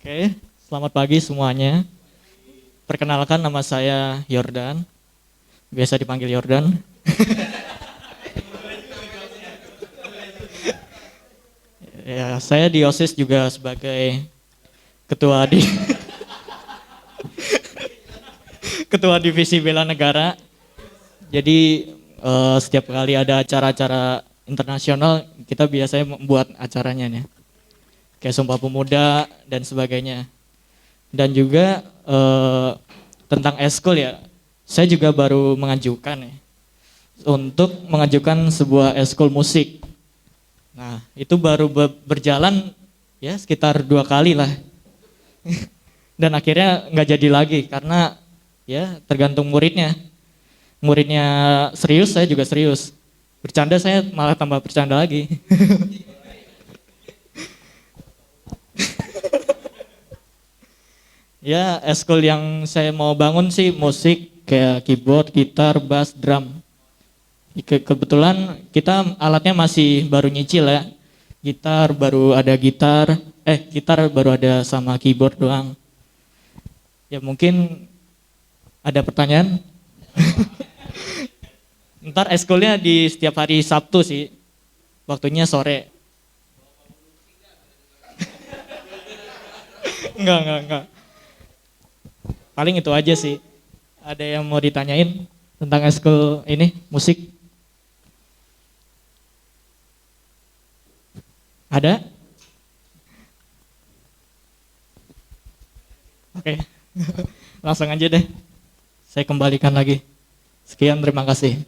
Oke, selamat pagi semuanya. Perkenalkan, nama saya Yordan, biasa dipanggil Yordan. Ya, saya di OSIS juga sebagai ketua di ketua divisi bela negara. Jadi setiap kali ada acara-acara internasional, kita biasanya membuat acaranya nih, kayak Sumpah Pemuda dan sebagainya. Dan juga tentang eskul ya, saya juga baru mengajukan ya, untuk mengajukan sebuah eskul musik. Nah, itu baru berjalan ya sekitar 2 kali lah. Dan akhirnya nggak jadi lagi karena ya tergantung muridnya. Muridnya serius, saya juga serius. Bercanda, saya malah tambah bercanda lagi. Ya, eskul yang saya mau bangun sih musik kayak keyboard, gitar, bass, drum. Kebetulan kita alatnya masih baru nyicil ya. Gitar baru ada sama keyboard doang. Ya mungkin ada pertanyaan. Ntar eskulnya di setiap hari Sabtu sih. Waktunya sore. Enggak. Paling itu aja sih. Ada yang mau ditanyain tentang eskul ini, musik? Ada? Oke. Langsung aja deh. Saya kembalikan lagi. Sekian, terima kasih.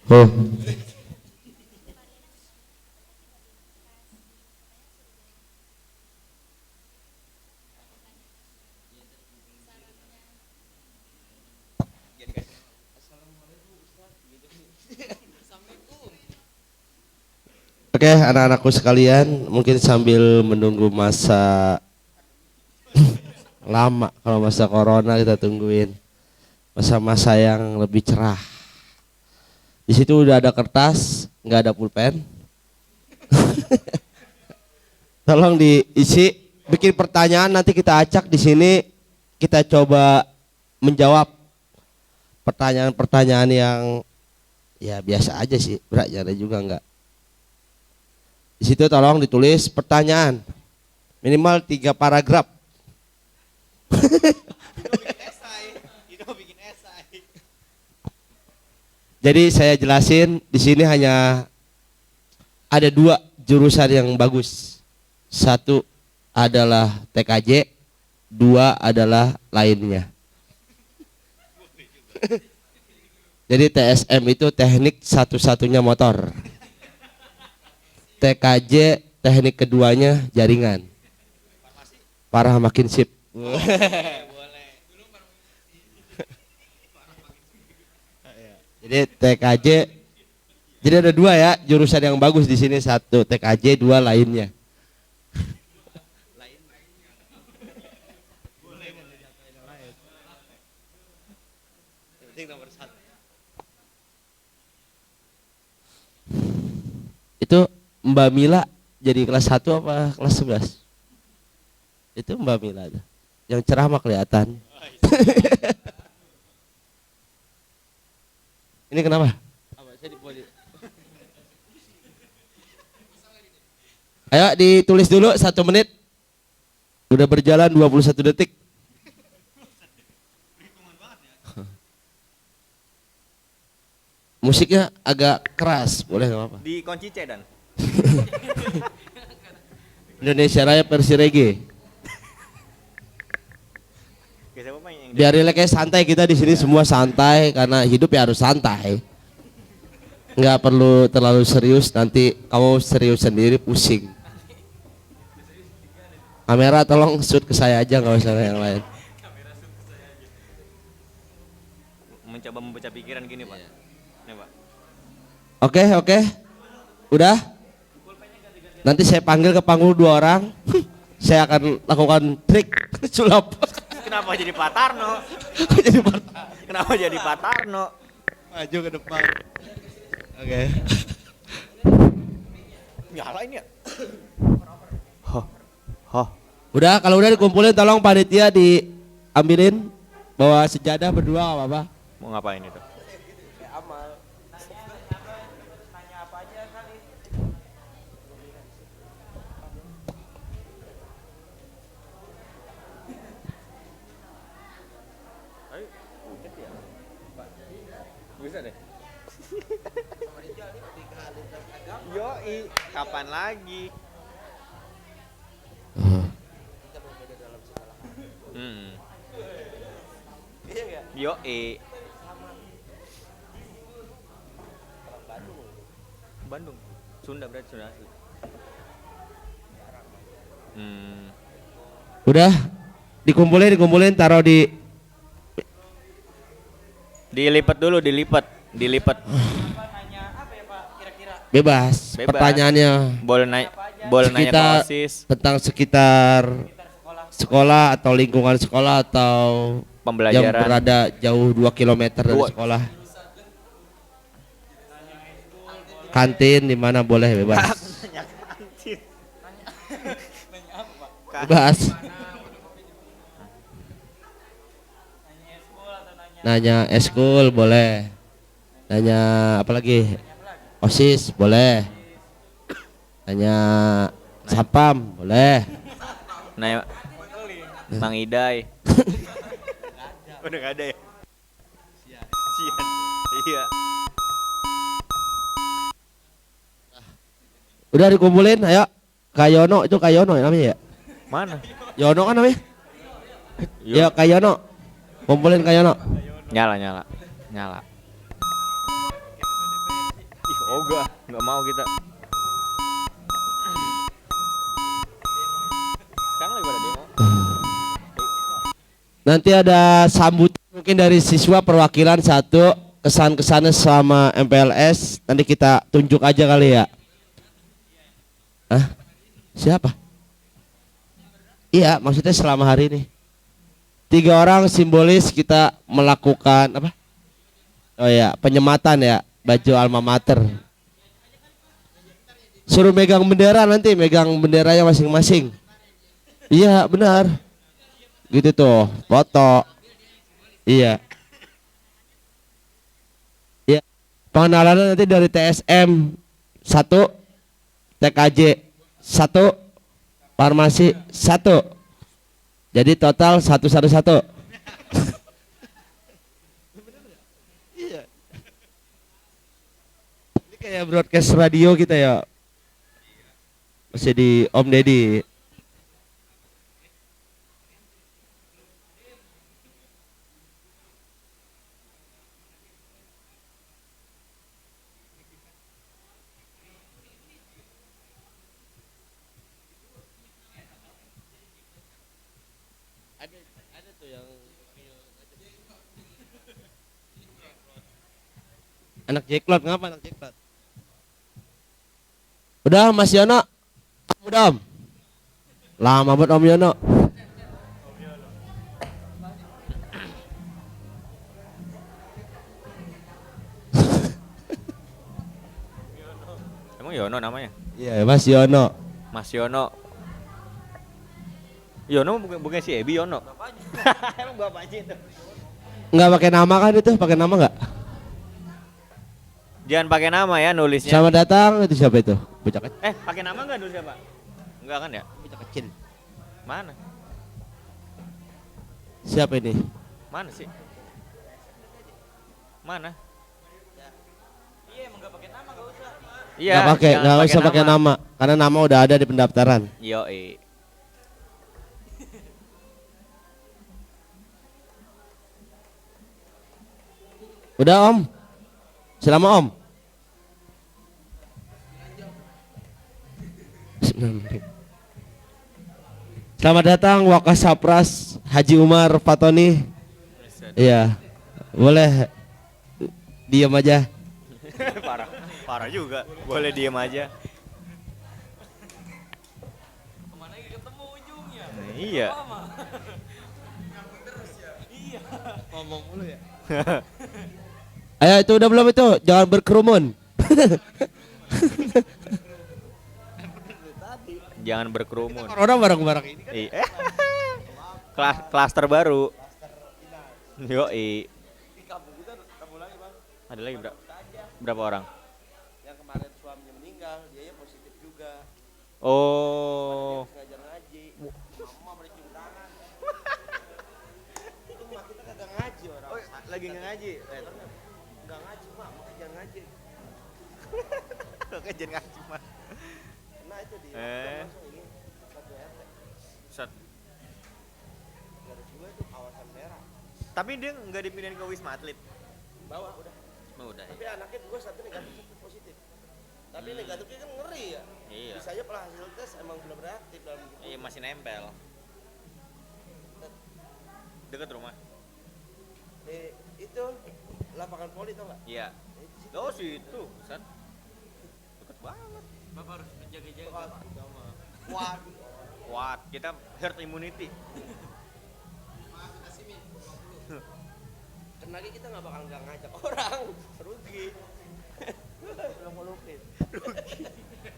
Oh, oke anak-anakku sekalian, mungkin sambil menunggu masa lama, kalau masa corona kita tungguin masa-masa yang lebih cerah. Di situ udah ada kertas, nggak ada pulpen. Tolong diisi, bikin pertanyaan, nanti kita acak di sini, kita coba menjawab pertanyaan-pertanyaan yang ya biasa aja sih, beratnya ada juga enggak. Di situ tolong ditulis pertanyaan minimal 3 paragraf. Jadi saya jelasin, di sini hanya ada 2 jurusan yang bagus. 1 adalah TKJ, 2 adalah lainnya. Jadi TSM itu teknik satu-satunya motor. TKJ teknik keduanya jaringan. Parah makin sip. Jadi TKJ, jadi ada 2 ya jurusan yang bagus di sini, 1 TKJ, 2 lainnya. Itu Mbak Mila jadi kelas 1 apa kelas 11? Itu Mbak Mila aja. Yang cerah mah kelihatan. Ini kenapa? Ayo ditulis dulu 1 menit. Udah berjalan 21 detik. Musiknya agak keras, boleh nggak apa-apa? Di kunci C dan Indonesia Raya versi reggae. yang Biar rileks, santai, kita di sini semua santai karena hidup ya harus santai. Nggak perlu terlalu serius, nanti kamu serius sendiri pusing. Kamera tolong shoot ke saya aja, nggak usah yang lain. mencoba membaca pikiran gini Pak. Nih Pak. Oke. Udah? Nanti saya panggil ke panggung 2 orang. Saya akan lakukan trik sulap. Kenapa jadi Pak Tarno? Jadi Partarno. Kenapa jadi Pak Tarno? Maju ke depan. Oke. Nyalain ya? Udah, kalau udah dikumpulin tolong panitia diambilin bawa sejadah berdua nggak apa-apa. Mau ngapain itu? Bisa deh. Yoi, kapan lagi? Hmm. Yoi. Bandung. Sunda berarti Sunda asli. Udah, dikumpulin taruh di Dilipat dulu, dilipat. bebas. Bebas. Pertanyaannya Boleh nanya ke sekitar OSIS, tentang sekitar sekolah atau lingkungan sekolah atau yang pembelajaran. berada jauh 2 km dari Dua. sekolah. Kantin di mana boleh bebas. Bebas. Nanya eskul boleh. Nanya apa lagi? OSIS boleh. Nanya Sapam boleh. Nanya Mang Idai. Udah gak ada ya? Sian. Iya. Udah dikumpulin, ayo. Kayono itu Kayono ya namanya ya? Mana? Yono kan namanya? Ya Kayono. Kumpulin Kayono. Nyala. Ih, ogah, nggak mau kita. Sekarang lagi pada demo. Nanti ada sambutan mungkin dari siswa perwakilan satu kesan-kesannya sama MPLS. Nanti kita tunjuk aja kali ya. Hah? Siapa? Iya, maksudnya selama hari ini. 3 orang simbolis kita melakukan apa? Oh ya, penyematan ya, baju alma mater. Suruh megang bendera nanti, megang benderanya masing-masing. Iya, benar. Gitu tuh, foto. Iya. Iya. Pengenalan nanti dari TSM 1, TKJ 1, farmasi 1. Jadi total 111. Iya. Ini kayak broadcast radio kita ya. Masih di Om Deddy. Ada tuh yang anak Jacklot, ngapa anak Jacklot? Udah Mas Yono, udah Om. Lama banget Om Yono. Emang Yono namanya? Iya Mas Yono. Mas Yono. Yono bukan si Ebi Yono. Emang bapaknya itu. Nggak pakai nama kan itu? Pakai nama nggak? Jangan pakai nama ya nulisnya. Selamat datang itu siapa itu? Bocah kecil. Pakai nama enggak nulisnya, Pak? Enggak kan ya? Bocah kecil. Mana? Siapa ini? Mana sih? Mana? Iya, emang enggak pakai nama, enggak usah. Iya, Nggak usah pakai nama, karena nama udah ada di pendaftaran. Yoi. Udah Om. Selamat Om. Selamat datang Wakasapras Haji Umar Fatoni. Iya. Boleh diam aja. Parah juga. Boleh diem aja. Iya. Ngomong mulu ya. Ayo itu udah belum itu? Jangan berkerumun. Jangan berkerumun. Corona bareng-bareng ini kan. Klaster baru. Yoi. Ada lagi berapa orang? Yang kemarin suaminya meninggal, dia positif juga. Oh. Ngajar ngaji. Mama boleh cium tangan. Itu mah kita kagak ngaji orang. Lagi nggak ngaji? Enggak ngaji, Mak. Makanya jangan ngaji. Oke, jangan ngaji mah. Nah, itu dia. Langsung ini satu RT. Set. Gara juga itu kawasan merah. Tapi dia nggak dipindahin ke Wisma Atlet. Bawa udah. Oh, udah. Tapi anaknya dua, satu negatif, satu positif. Tapi negatifnya kan ngeri ya. Iya. Bisa aja pernah hasil tes emang belum reaktif dalam gitu. Iya, masih nempel. Dekat rumah. Itu lapangan poli tau nggak? Iya. Oh, situ. Set. Dekat banget. Bapak harus menjaga-jaga. Waduh. Kuat. Kita herd immunity. Dan lagi kita nggak bakal nggak ngajak orang, rugi. Belum mau lupin. Rugi.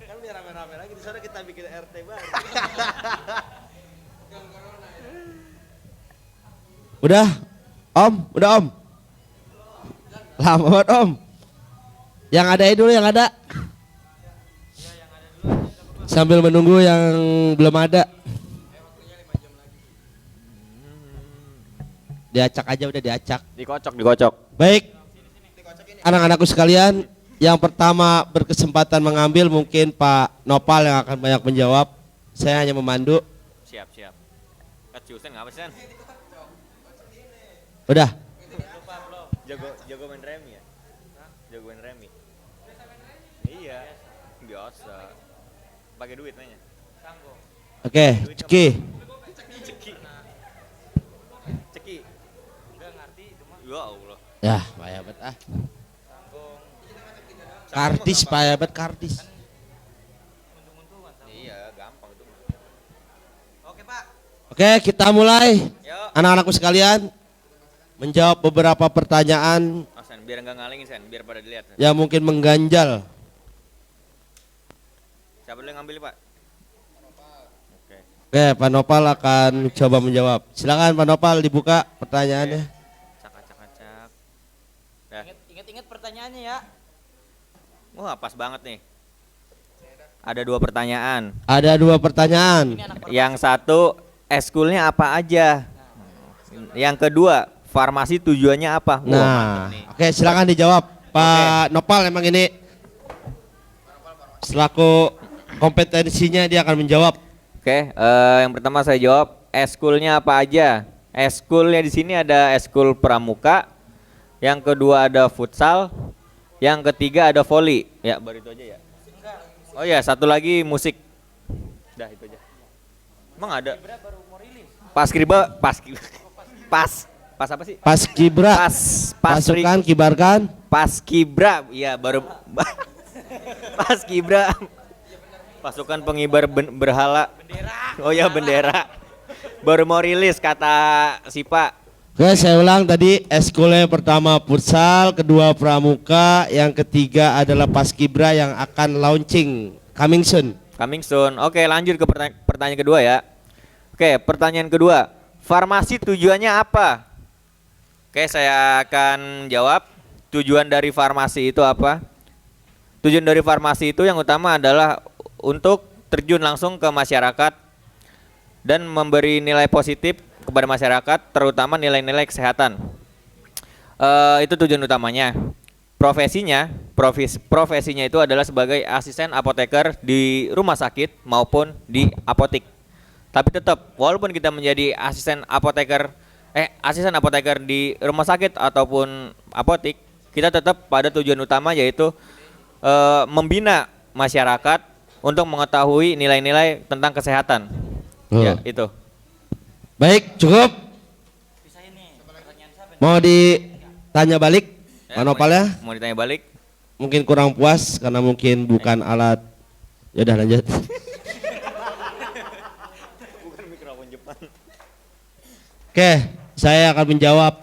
Kan biar rame-rame lagi di sana kita bikin RT baru. Udah, Om, udah Om. Lama banget Om. Yang ada dulu yang ada. Sambil menunggu yang belum ada. Diacak aja udah diacak. Dikocok. Baik, anak-anakku sekalian, yang pertama berkesempatan mengambil mungkin Pak Nopal yang akan banyak menjawab. Saya hanya memandu. Siap. Keciusan ngapa sih? Udah. Jago main remi ya? Jago main remi. Iya. Biasa. Pakai duit nanya. Oke, Ceki. Ceki. Enggak ngerti cuma. Ya Allah. Ya, payah bet ah. Kartis payah bet kartis. Iya, gampang itu. Oke, Pak. Oke, kita mulai. Yuk. Anak-anakku sekalian menjawab beberapa pertanyaan Sen, biar enggak ngalingin Sen, biar pada dilihat. yang mungkin mengganjal. Siapa dulu yang ngambil, Pak? Oke. Oke, Pak Nopal akan coba menjawab. Silakan Pak Nopal dibuka pertanyaannya. Cak. Dah. Ingat pertanyaannya ya. Wah, pas banget nih. Ada 2 pertanyaan. Ada 2 pertanyaan. Yang satu, eskulnya apa aja? Yang kedua, farmasi tujuannya apa? Wah, Nah, mantep nih. oke silakan dijawab Pak Nopal. Emang ini selaku kompetensinya dia akan menjawab. Oke, yang pertama saya jawab, eskulnya apa aja? Eskulnya di sini ada eskul pramuka, yang kedua ada futsal, yang ketiga ada voli. Ya, baru itu aja ya. Oh ya, satu lagi musik. Dah itu aja. Emang ada? Pas apa sih? Pas Kibra, pasukan kibarkan. Paskibra, iya baru Paskibra. Pasukan pengibar berhala. Bendera. Oh ya bendera. Baru mau rilis kata si Pak. Oke, saya ulang tadi eskulnya pertama futsal, kedua pramuka, yang ketiga adalah Paskibra yang akan launching coming soon. Coming soon. Oke, lanjut ke pertanyaan kedua ya. Oke, pertanyaan kedua. Farmasi tujuannya apa? Oke, saya akan jawab. Tujuan dari farmasi itu apa? Tujuan dari farmasi itu yang utama adalah untuk terjun langsung ke masyarakat dan memberi nilai positif kepada masyarakat, terutama nilai-nilai kesehatan. Itu tujuan utamanya. Profesinya itu adalah sebagai asisten apoteker di rumah sakit maupun di apotik. Tapi tetap, walaupun kita menjadi asisten apoteker di rumah sakit ataupun apotik, kita tetap pada tujuan utama yaitu membina masyarakat untuk mengetahui nilai-nilai tentang kesehatan. Ya, itu. Baik, cukup. Mau ditanya balik, Pak Nopal ya? Mau ditanya balik? Mungkin kurang puas karena mungkin bukan alat. Ya udah lanjut. Bukan mikrofon Jepang. Oke, saya akan menjawab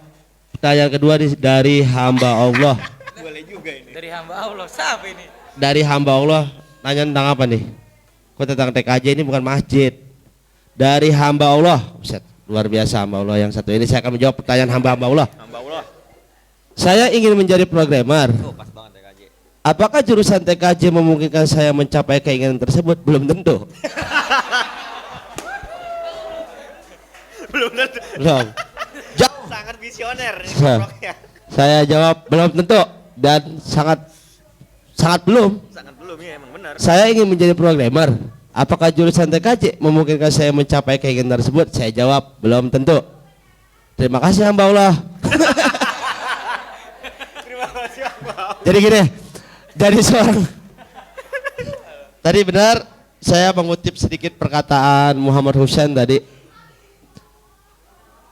Pertanyaan kedua dari hamba Allah. Boleh juga ini. Dari hamba Allah, siapa ini? Dari hamba Allah, nanya tentang apa nih? Kok tentang TKJ, ini bukan masjid. Dari hamba Allah. Buset, luar biasa hamba Allah yang satu ini. Saya akan menjawab pertanyaan hamba Allah. Hamba Allah. Saya ingin menjadi programmer. Oh, pas banget TKJ. Apakah jurusan TKJ memungkinkan saya mencapai keinginan tersebut? Belum tentu. Belum tentu. Belum. Jauh. Sangat visioner ini Sa- gobloknya. Saya jawab belum tentu dan sangat belum. Sangat belum ya, emang benar. Saya ingin menjadi programmer. Apakah jurusan TKJ memungkinkan saya mencapai keinginan tersebut? Saya jawab belum tentu. Terima kasih hamba Allah. Terima kasih Hamba. Jadi gini, dari seorang tadi benar saya mengutip sedikit perkataan Muhammad Hussein tadi.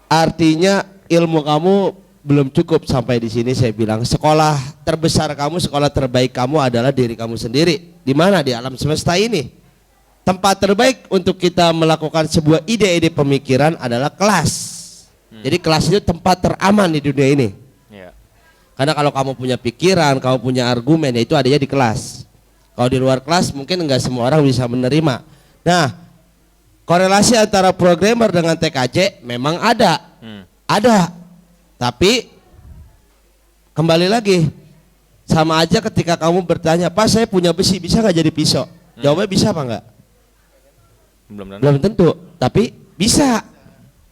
Artinya ilmu kamu belum cukup sampai di sini. Saya bilang sekolah terbesar kamu, sekolah terbaik kamu adalah diri kamu sendiri. Di mana? Di alam semesta ini. Tempat terbaik untuk kita melakukan sebuah ide-ide pemikiran adalah kelas. Jadi kelas itu tempat teraman di dunia ini. Iya. Karena kalau kamu punya pikiran, kamu punya argumen, ya itu adanya di kelas. Kalau di luar kelas mungkin enggak semua orang bisa menerima. Nah, korelasi antara programmer dengan TKJ memang ada. Ada. Tapi kembali lagi, sama aja ketika kamu bertanya, Pak saya punya besi, bisa nggak jadi pisau? Jawabnya bisa apa enggak? Belum tentu. Belum tentu, tapi bisa.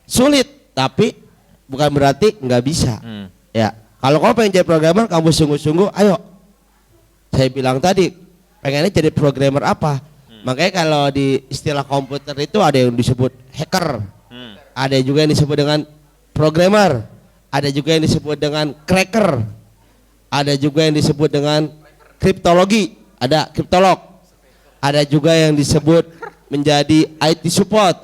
Sulit, tapi bukan berarti nggak bisa. Ya, kalau kamu pengen jadi programmer, kamu sungguh-sungguh, ayo. Saya bilang tadi, pengennya jadi programmer apa? Makanya kalau di istilah komputer itu ada yang disebut hacker, ada juga yang disebut dengan programmer, ada juga yang disebut dengan cracker, ada juga yang disebut dengan kriptologi, ada kriptolog, ada juga yang disebut menjadi IT support,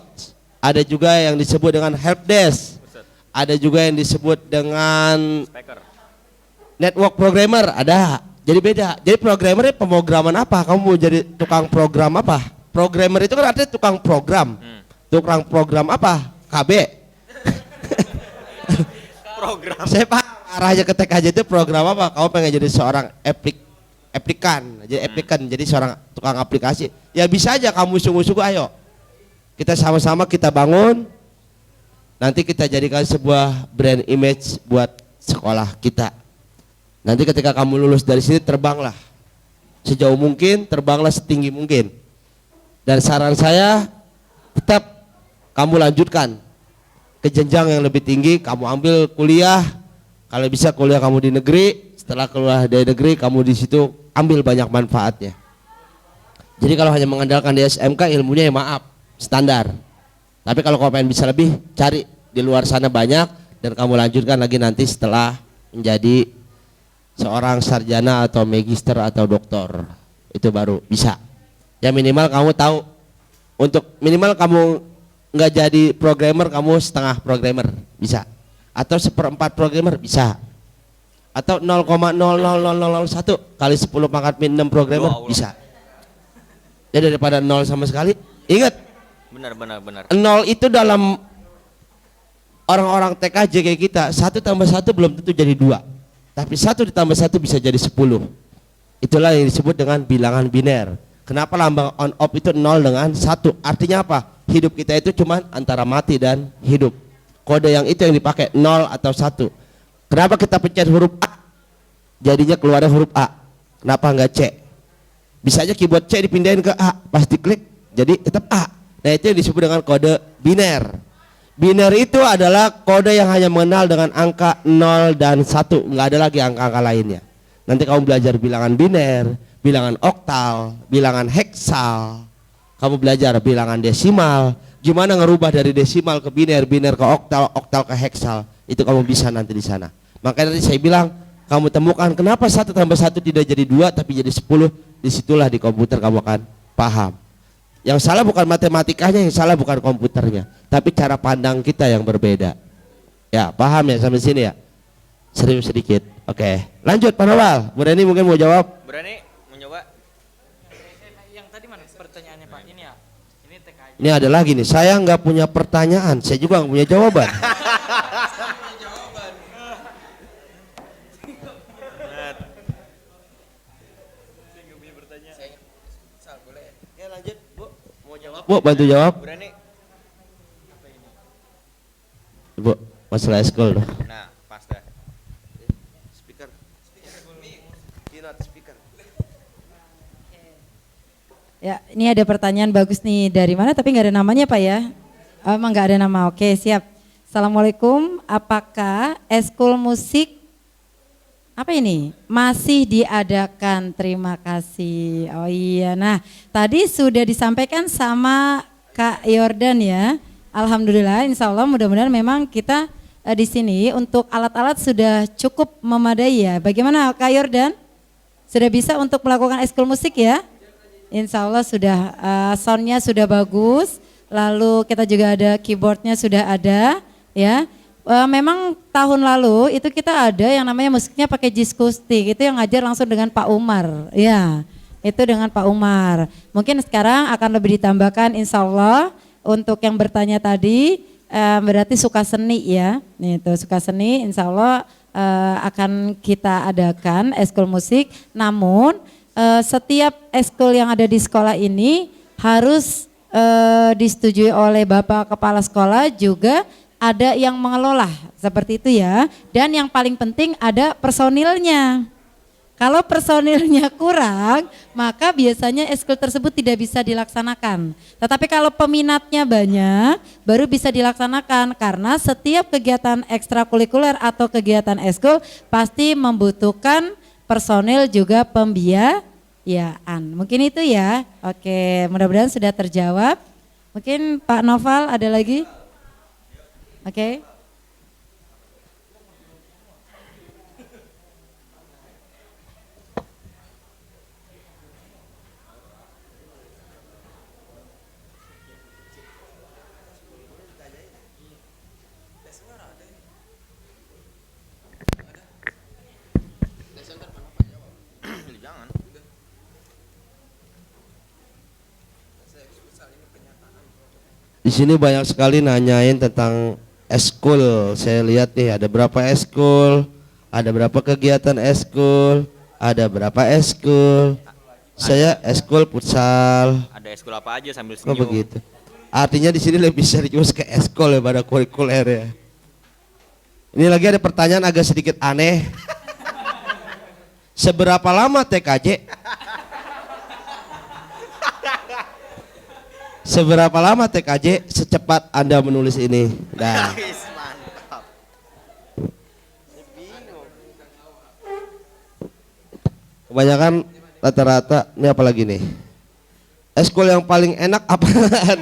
ada juga yang disebut dengan helpdesk, ada juga yang disebut dengan Speaker. network programmer, ada. Jadi beda. Jadi programmer itu pemrograman apa? Kamu mau jadi tukang program apa? Programmer itu kan artinya tukang program. Tukang program apa? KB. Program. Saya paham arahnya ke TKJ itu program apa? Kamu pengen jadi seorang applikan, jadi seorang tukang aplikasi. Ya bisa aja kamu sungguh-sungguh, ayo. Kita sama-sama kita bangun. Nanti kita jadikan sebuah brand image buat sekolah kita. Nanti ketika kamu lulus dari sini, terbanglah sejauh mungkin, terbanglah setinggi mungkin. Dan saran saya, tetap kamu lanjutkan ke jenjang yang lebih tinggi. Kamu ambil kuliah, kalau bisa kuliah kamu di negeri. Setelah keluar dari negeri, kamu di situ ambil banyak manfaatnya. Jadi kalau hanya mengandalkan di SMK, ilmunya ya maaf, standar. Tapi kalau kamu pengen bisa lebih, cari di luar sana banyak, dan kamu lanjutkan lagi nanti setelah menjadi seorang sarjana atau magister atau doktor, itu baru bisa. Ya minimal kamu tahu, untuk minimal kamu nggak jadi programmer, kamu setengah programmer bisa, atau seperempat programmer bisa, atau 0,00001 kali 10 pangkat min 6 programmer bisa. Ya daripada 0 sama sekali. Ingat, Benar. 0 itu dalam orang-orang TKJ kayak kita, 1 tambah 1 belum tentu jadi 2. Tapi 1 ditambah 1 bisa jadi 10. Itulah yang disebut dengan bilangan biner. Kenapa lambang on off itu 0 dengan 1? Artinya apa? Hidup kita itu cuma antara mati dan hidup. Kode yang itu yang dipakai 0 atau 1. Kenapa kita pencet huruf A? Jadinya keluarnya huruf A. Kenapa enggak C? Bisa aja keyboard C dipindahin ke A, pas diklik jadi tetap A. Nah itu yang disebut dengan kode biner. Biner itu adalah kode yang hanya mengenal dengan angka 0 dan 1, nggak ada lagi angka-angka lainnya. Nanti kamu belajar bilangan biner, bilangan oktal, bilangan heksal, kamu belajar bilangan desimal, gimana ngerubah dari desimal ke biner, biner ke oktal, oktal ke heksal, itu kamu bisa nanti di sana. Makanya tadi saya bilang, kamu temukan kenapa 1 tambah 1 tidak jadi 2 tapi jadi 10, disitulah di komputer kamu akan paham. Yang salah bukan matematikanya, yang salah bukan komputernya, tapi cara pandang kita yang berbeda. Ya, paham ya sampai sini ya? Serius sedikit. Oke, lanjut Pak Nawal. Bu Reni mungkin mau jawab. Berani mencoba? Yang tadi mana pertanyaannya Pak? Ini ya. Ini TKJ. Ini ada lagi nih, saya nggak punya pertanyaan, saya juga nggak punya jawaban. Bu, bantu jawab. Berani? Bu, masalah eskul dong. Nah, pas dah. Speaker. Speaker. Ya, ini ada pertanyaan bagus nih, dari mana tapi nggak ada namanya Pak ya? Oh, emang nggak ada nama, oke siap. Assalamualaikum, apakah eskul musik apa ini masih diadakan? Terima kasih. Oh iya, nah tadi sudah disampaikan sama Kak Yordan ya. Alhamdulillah, insya Allah mudah-mudahan memang kita di sini untuk alat-alat sudah cukup memadai ya. Bagaimana Kak Yordan? Sudah bisa untuk melakukan eskul musik ya? Insya Allah sudah, soundnya sudah bagus, lalu kita juga ada keyboardnya sudah ada ya. Memang tahun lalu itu kita ada yang namanya musiknya pakai Jiskustik, itu yang ngajar langsung dengan Pak Umar ya. Itu dengan Pak Umar. Mungkin sekarang akan lebih ditambahkan insya Allah untuk yang bertanya tadi berarti suka seni ya. Itu suka seni insya Allah akan kita adakan eskul musik, namun setiap eskul yang ada di sekolah ini harus disetujui oleh Bapak Kepala Sekolah, juga ada yang mengelola seperti itu ya. Dan yang paling penting ada personilnya. Kalau personilnya kurang, maka biasanya eskul tersebut tidak bisa dilaksanakan. Tetapi kalau peminatnya banyak, baru bisa dilaksanakan, karena setiap kegiatan ekstrakurikuler atau kegiatan eskul pasti membutuhkan personil juga pembiayaan. Mungkin itu ya. Oke, mudah-mudahan sudah terjawab. Mungkin Pak Noval ada lagi? Oke. Jangan. Di sini banyak sekali nanyain tentang eskul. Saya lihat nih ada berapa eskul, ada berapa kegiatan eskul, ada berapa eskul. Saya eskul futsal. Ada eskul apa aja sambil Oh senyum. begitu. Artinya di sini lebih serius ke eskul daripada kurikuler ya. Ini lagi ada pertanyaan agak sedikit aneh. Seberapa lama TKJ? Seberapa lama TKJ secepat Anda menulis ini? Nah, Mantap. kebanyakan rata-rata ini apa lagi nih? Eskul yang paling enak apaan?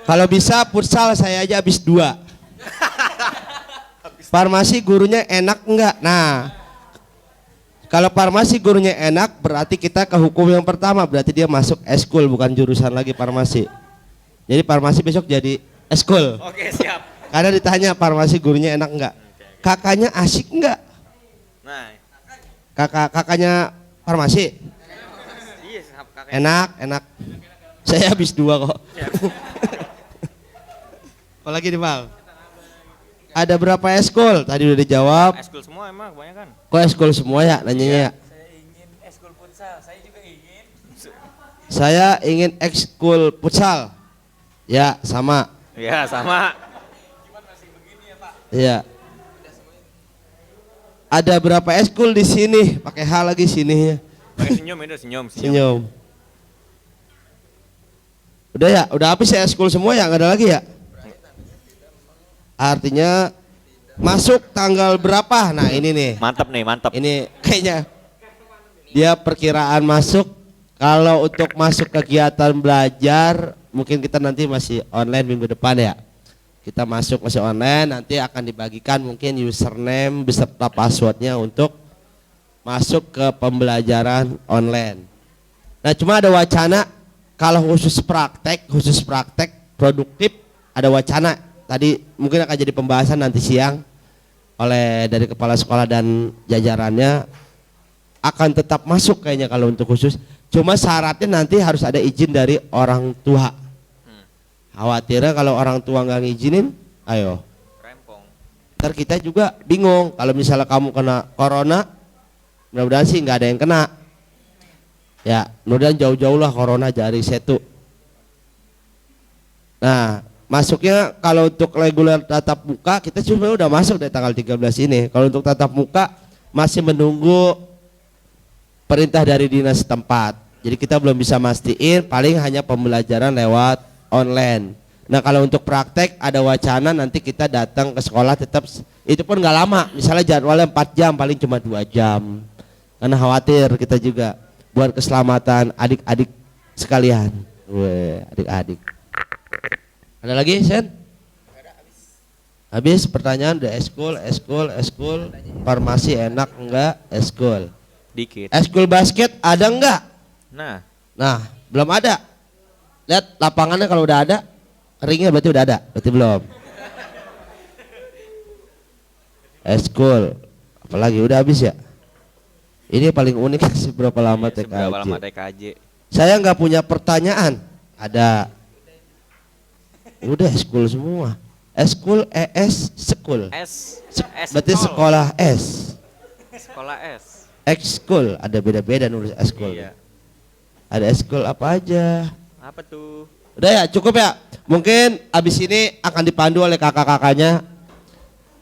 Kalau bisa futsal saya aja habis 2. Farmasi gurunya enak enggak? Nah, kalau farmasi gurunya enak berarti kita ke hukum yang pertama, berarti dia masuk eskul bukan jurusan lagi farmasi. Jadi farmasi besok jadi eskul. Oke, siap. Karena ditanya farmasi gurunya enak enggak? Kakaknya asik enggak? Nah, Kakaknya farmasi iya kakek. enak. Saya habis 2 kok. Apalagi nih Bang? Ada berapa eskul? Tadi udah dijawab. Eskul semua emang kebanyakan. Kok eskul semua ya nanyanya ya? Saya ingin eskul futsal, saya juga ingin. Saya ingin ekskul futsal. Ya, sama. Ya, sama. Iya. Ada berapa ekskul di sini? Pakai H lagi sininya. Pakai senyum itu, senyum. Senyum. Udah ya, udah habis ya ekskul semua ya, nggak ada lagi ya? Artinya masuk tanggal berapa? Nah, ini nih. Mantap nih, mantap. Ini kayaknya dia perkiraan masuk. Kalau untuk masuk kegiatan belajar, mungkin kita nanti masih online minggu depan ya. Kita masuk masih online, nanti akan dibagikan mungkin username beserta passwordnya untuk masuk ke pembelajaran online. Nah, cuma ada wacana kalau khusus praktek produktif, ada wacana. Tadi mungkin akan jadi pembahasan nanti siang oleh dari kepala sekolah dan jajarannya, akan tetap masuk kayaknya kalau untuk khusus. Cuma syaratnya nanti harus ada izin dari orang tua. Khawatirnya kalau orang tua nggak ngizinin, ayo. Rempong. Ntar kita juga bingung kalau misalnya kamu kena corona, mudah-mudahan sih nggak ada yang kena. Ya, kemudian jauh-jauh lah corona dari setu. Nah, masuknya kalau untuk reguler tatap muka kita cuma udah masuk dari tanggal 13 ini. Kalau untuk tatap muka masih menunggu perintah dari dinas setempat. Jadi kita belum bisa mastiin, paling hanya pembelajaran lewat online. Nah, kalau untuk praktek ada wacana nanti kita datang ke sekolah, tetap itu pun nggak lama. Misalnya jadwalnya 4 jam, paling cuma 2 jam. Karena khawatir kita juga buat keselamatan adik-adik sekalian. Weh, adik-adik. Ada lagi, Sen? Habis pertanyaan udah eskul, farmasi enak enggak? Eskul. Dikit. Eskul basket ada enggak? Nah, Belum ada. Lihat lapangannya kalau udah ada, ringnya berarti udah ada, berarti belum. Eskul, apalagi udah habis ya? Ini paling unik seberapa lama TKJ. seberapa lama TKJ? Saya nggak punya pertanyaan. Ada. Udah eskul semua. Eskul, sekul. Berarti Eskol. sekolah S. Sekolah S. Ekskul, ada beda-beda nulis eskul. Iya. Ada eskul apa aja. Apa tuh? Udah ya, cukup ya. Mungkin abis ini akan dipandu oleh kakak-kakaknya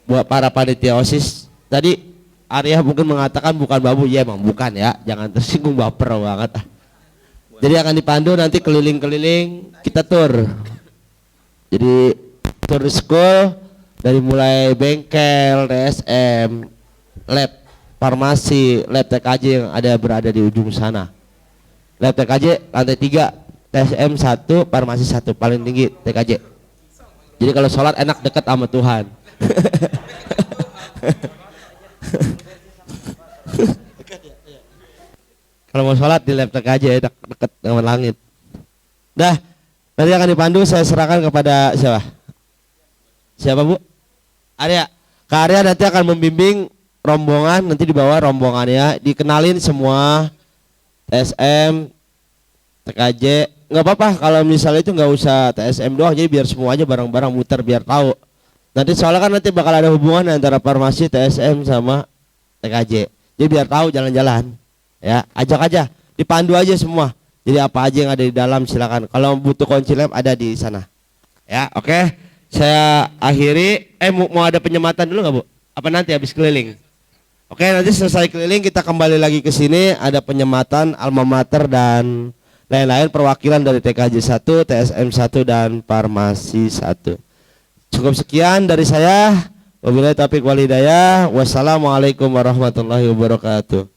buat para panitia OSIS. Tadi Arya mungkin mengatakan bukan babu, ya emang bukan ya. Jangan tersinggung, baper banget ah. Jadi akan dipandu nanti keliling-keliling kita tur. Jadi tur school dari mulai bengkel, TSM, lab farmasi, lab TKJ yang ada berada di ujung sana. Lab TKJ lantai 3, TSM 1, farmasi 1, paling tinggi TKJ. Jadi kalau sholat enak dekat sama Tuhan. Kalau mau sholat di lab TKJ enak dekat dengan langit. Dah, nanti akan dipandu, saya serahkan kepada siapa? Siapa Bu? Arya. Kak Arya nanti akan membimbing rombongan, nanti dibawa rombongannya, dikenalin semua TSM, TKJ. Nggak apa-apa kalau misalnya itu nggak usah TSM doang, jadi biar semua aja bareng-bareng muter biar tahu. Nanti soalnya kan nanti bakal ada hubungan antara farmasi, TSM sama TKJ. Jadi biar tahu jalan-jalan. Ya, ajak aja, dipandu aja semua. Jadi apa aja yang ada di dalam silakan. Kalau butuh kunci lab ada di sana. Ya, oke. Saya akhiri. Mau ada penyematan dulu nggak Bu? Apa nanti habis keliling? Oke, nanti selesai keliling kita kembali lagi ke sini. Ada penyematan alma mater dan lain-lain perwakilan dari TKJ 1, TSM 1 dan farmasi 1. Cukup sekian dari saya. Wabillahi taufiq wal hidayah. Wassalamualaikum warahmatullahi wabarakatuh.